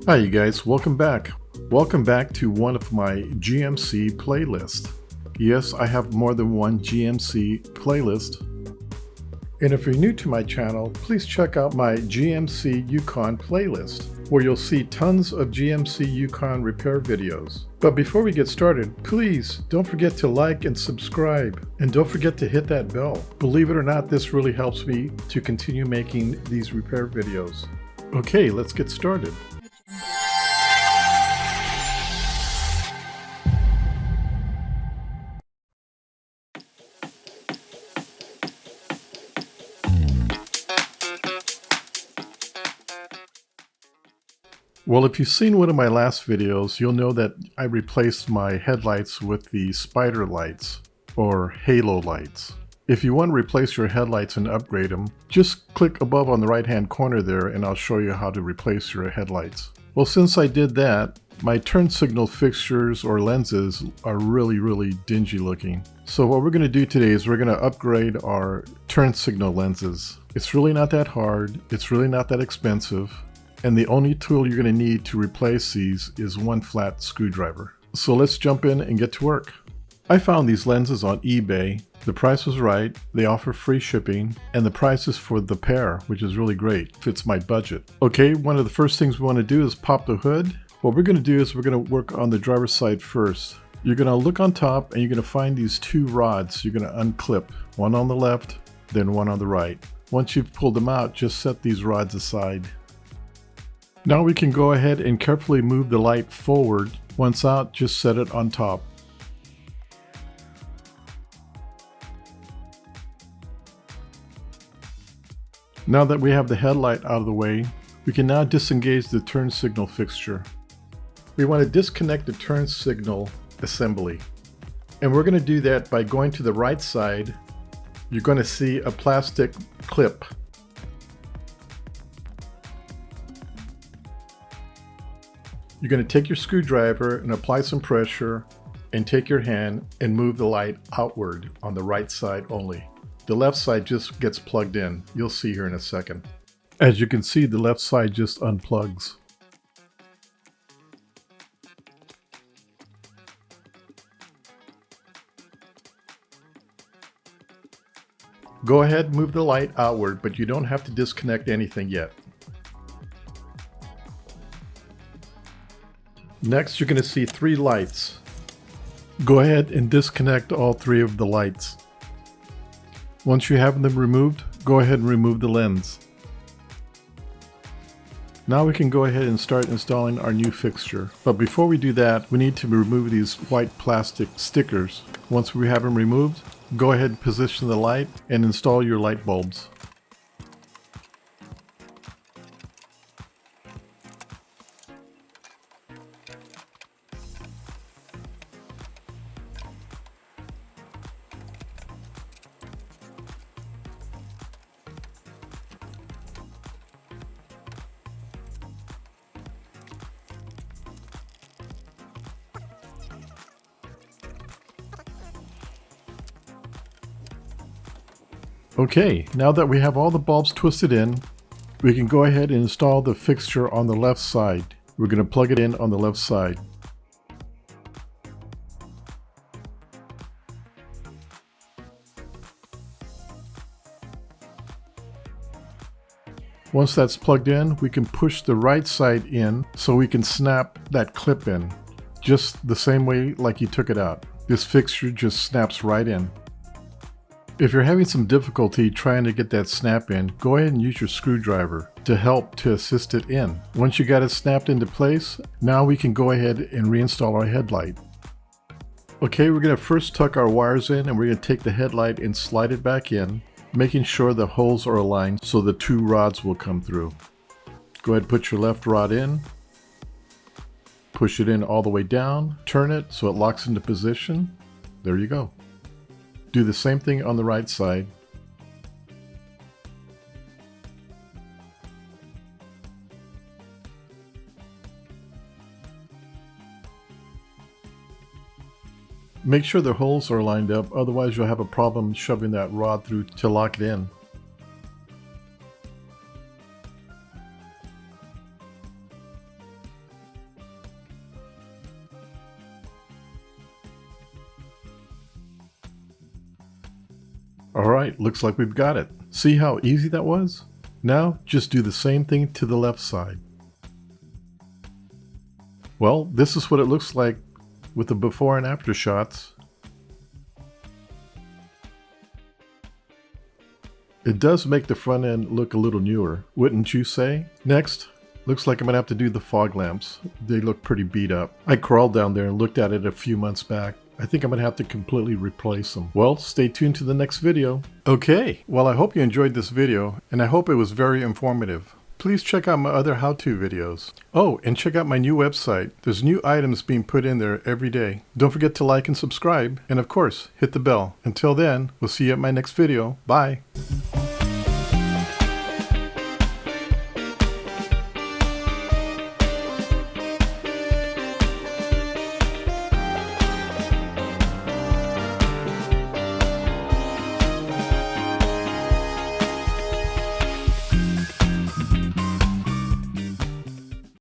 Hi you guys, welcome back. Welcome back to one of my GMC playlists. Yes, I have more than one GMC playlist. And if you're new to my channel, please check out my GMC Yukon playlist, where you'll see tons of GMC Yukon repair videos. But before we get started, please don't forget to like and subscribe, and don't forget to hit that bell. Believe it or not, this really helps me to continue making these repair videos. Okay, let's get started. Well, if you've seen one of my last videos, you'll know that I replaced my headlights with the spider lights, or halo lights. If you want to replace your headlights and upgrade them, just click above on the right hand corner there and I'll show you how to replace your headlights. Well, since I did that, my turn signal fixtures or lenses are really dingy looking. So what we're going to do today is we're going to upgrade our turn signal lenses. It's really not that hard, it's really not that expensive. And the only tool you're going to need to replace these is one flat screwdriver. So let's jump in and get to work. I found these lenses on eBay. The price was right, they offer free shipping, and the price is for the pair, which is really great. Fits my budget. Okay, one of the first things we want to do is pop the hood. What we're going to do is we're going to work on the driver's side first. You're going to look on top and you're going to find these two rods you're going to unclip. One on the left, then one on the right. Once you've pulled them out, just set these rods aside. Now we can go ahead and carefully move the light forward. Once out, just set it on top. Now that we have the headlight out of the way, we can now disengage the turn signal fixture. We want to disconnect the turn signal assembly. And we're going to do that by going to the right side. You're going to see a plastic clip. You're going to take your screwdriver and apply some pressure and take your hand and move the light outward on the right side only. The left side just gets plugged in. You'll see here in a second. As you can see, the left side just unplugs. Go ahead and move the light outward, but you don't have to disconnect anything yet. Next, you're going to see three lights. Go ahead and disconnect all three of the lights. Once you have them removed, go ahead and remove the lens. Now we can go ahead and start installing our new fixture. But before we do that, we need to remove these white plastic stickers. Once we have them removed, go ahead and position the light and install your light bulbs. Okay, now that we have all the bulbs twisted in, we can go ahead and install the fixture on the left side. We're going to plug it in on the left side. Once that's plugged in, we can push the right side in so we can snap that clip in, just the same way like you took it out. This fixture just snaps right in. If you're having some difficulty trying to get that snap in, go ahead and use your screwdriver to help to assist it in. Once you got it snapped into place, now we can go ahead and reinstall our headlight. Okay, we're going to first tuck our wires in and we're going to take the headlight and slide it back in, making sure the holes are aligned so the two rods will come through. Go ahead and put your left rod in, push it in all the way down, turn it so it locks into position. There you go. Do the same thing on the right side. Make sure the holes are lined up, otherwise you'll have a problem shoving that rod through to lock it in. Alright, looks like we've got it. See how easy that was? Now, just do the same thing to the left side. Well, this is what it looks like with the before and after shots. It does make the front end look a little newer, wouldn't you say? Next, looks like I'm gonna have to do the fog lamps. They look pretty beat up. I crawled down there and looked at it a few months back. I think I'm gonna have to completely replace them. Well, stay tuned to the next video. Okay, well I hope you enjoyed this video, and I hope it was very informative. Please check out my other how-to videos. Oh, and check out my new website. There's new items being put in there every day. Don't forget to like and subscribe, and of course, hit the bell. Until then, we'll see you at my next video. Bye.